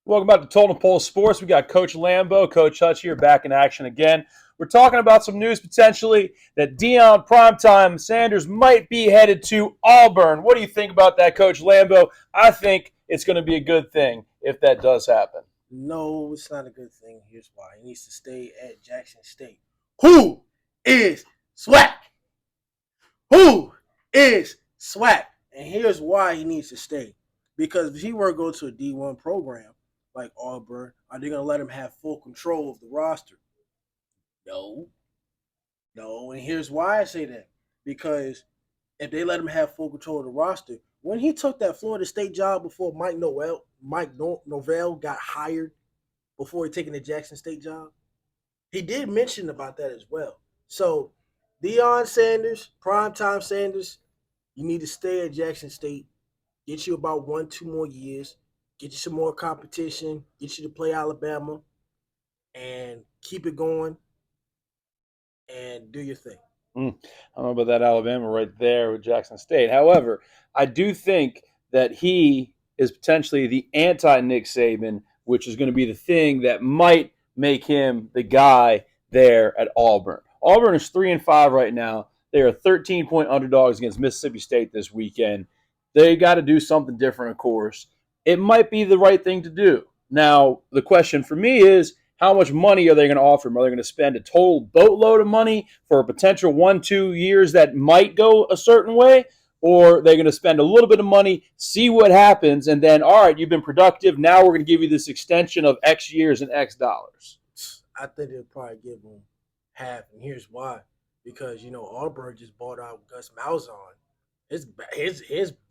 Welcome back to Total Pole Sports. We got Coach Lambo, Coach Hutch here back in action again. We're talking about some news potentially that Deion Primetime Sanders might be headed to Auburn. What do you think about that, Coach Lambo? I think it's going to be a good thing if that does happen. No, it's not a good thing. Here's why. He needs to stay at Jackson State. Who is SWAC? Who is SWAC? And here's why he needs to stay. Because if he were to go to a D1 program like Auburn, are they going to let him have full control of the roster? No. No. And here's why I say that. Because if they let him have full control of the roster, when he took that Florida State job before Mike Novell got hired before he taking the Jackson State job, he did mention about that as well. So Deion Sanders, Primetime Sanders, you need to stay at Jackson State, get you about 1-2 more years, get you some more competition, get you to play Alabama, and keep it going and do your thing. I don't know about that Alabama right there with Jackson State. However, I do think that he is potentially the anti-Nick Saban, which is going to be the thing that might make him the guy there at Auburn. Auburn is 3-5 right now. They are 13-point underdogs against Mississippi State this weekend. They got to do something different, of course. It might be the right thing to do. Now, the question for me is, how much money are they going to offer him? Are they going to spend a total boatload of money for a potential 1-2 years that might go a certain way? Or are they going to spend a little bit of money, see what happens, and then, all right, you've been productive. Now we're going to give you this extension of X years and X dollars. I think they'll probably give him half, and here's why. Because, Auburn just bought out Gus Malzahn. His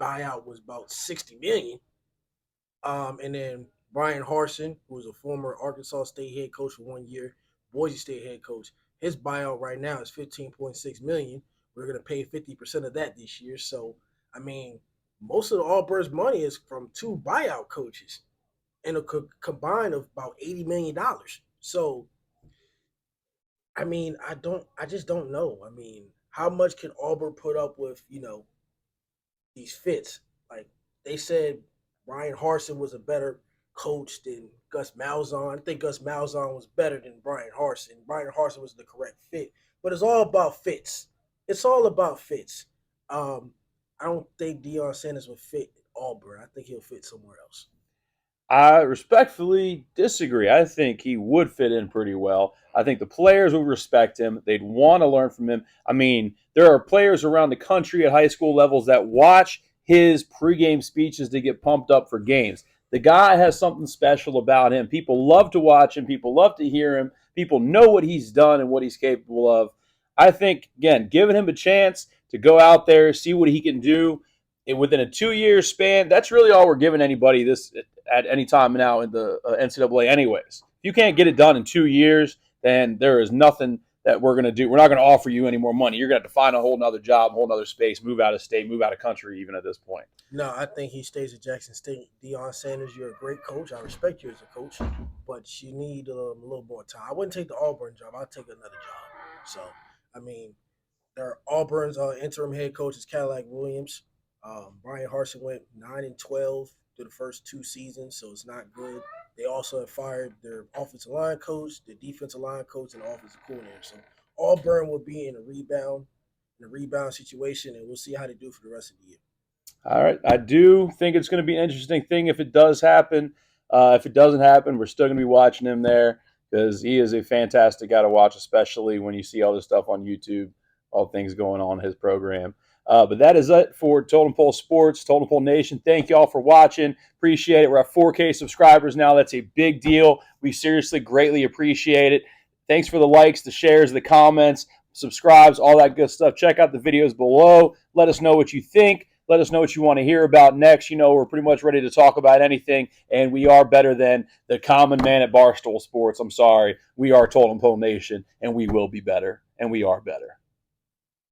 buyout was about $60 million. And then Bryan Harsin, who was a former Arkansas State head coach for 1 year, Boise State head coach, his buyout right now is $15.6 million. We're going to pay 50% of that this year. So, most of the Auburn's money is from 2 buyout coaches and a combined of about $80 million. So, I just don't know. How much can Auburn put up with, these fits? Like they said, Bryan Harsin was a better coach than Gus Malzahn. I think Gus Malzahn was better than Bryan Harsin. Bryan Harsin was the correct fit. But it's all about fits. It's all about fits. I don't think Deion Sanders would fit Auburn. I think he'll fit somewhere else. I respectfully disagree. I think he would fit in pretty well. I think the players would respect him. They'd want to learn from him. There are players around the country at high school levels that watch his pregame speeches to get pumped up for games. The guy has something special about him. People love to watch him. People love to hear him. People know what he's done and what he's capable of. I think, again, giving him a chance to go out there, see what he can do within a 2-year span, that's really all we're giving anybody this at any time now in the NCAA anyways. If you can't get it done in 2 years, then there is nothing that we're going to do. We're not going to offer you any more money. You're going to have to find a whole nother job, a whole nother space, move out of state, move out of country even at this point. No, I think he stays at Jackson State. Deion Sanders, you're a great coach. I respect you as a coach, but you need a little more time. I wouldn't take the Auburn job. I'd take another job. So, there are Auburn's interim head coach is Cadillac Williams. Bryan Harsin went 9-12 through the first 2 seasons, so it's not good. They also have fired their offensive line coach, their defensive line coach, and the offensive coordinator. So Auburn will be in a rebound situation, and we'll see how they do for the rest of the year. All right. I do think it's going to be an interesting thing if it does happen. If it doesn't happen, we're still going to be watching him there because he is a fantastic guy to watch, especially when you see all this stuff on YouTube, all things going on in his program. But that is it for Totem Pole Sports, Totem Pole Nation. Thank you all for watching. Appreciate it. We're at 4K subscribers now. That's a big deal. We seriously greatly appreciate it. Thanks for the likes, the shares, the comments, subscribes, all that good stuff. Check out the videos below. Let us know what you think. Let us know what you want to hear about next. We're pretty much ready to talk about anything, and we are better than the common man at Barstool Sports. I'm sorry. We are Totem Pole Nation, and we will be better, and we are better.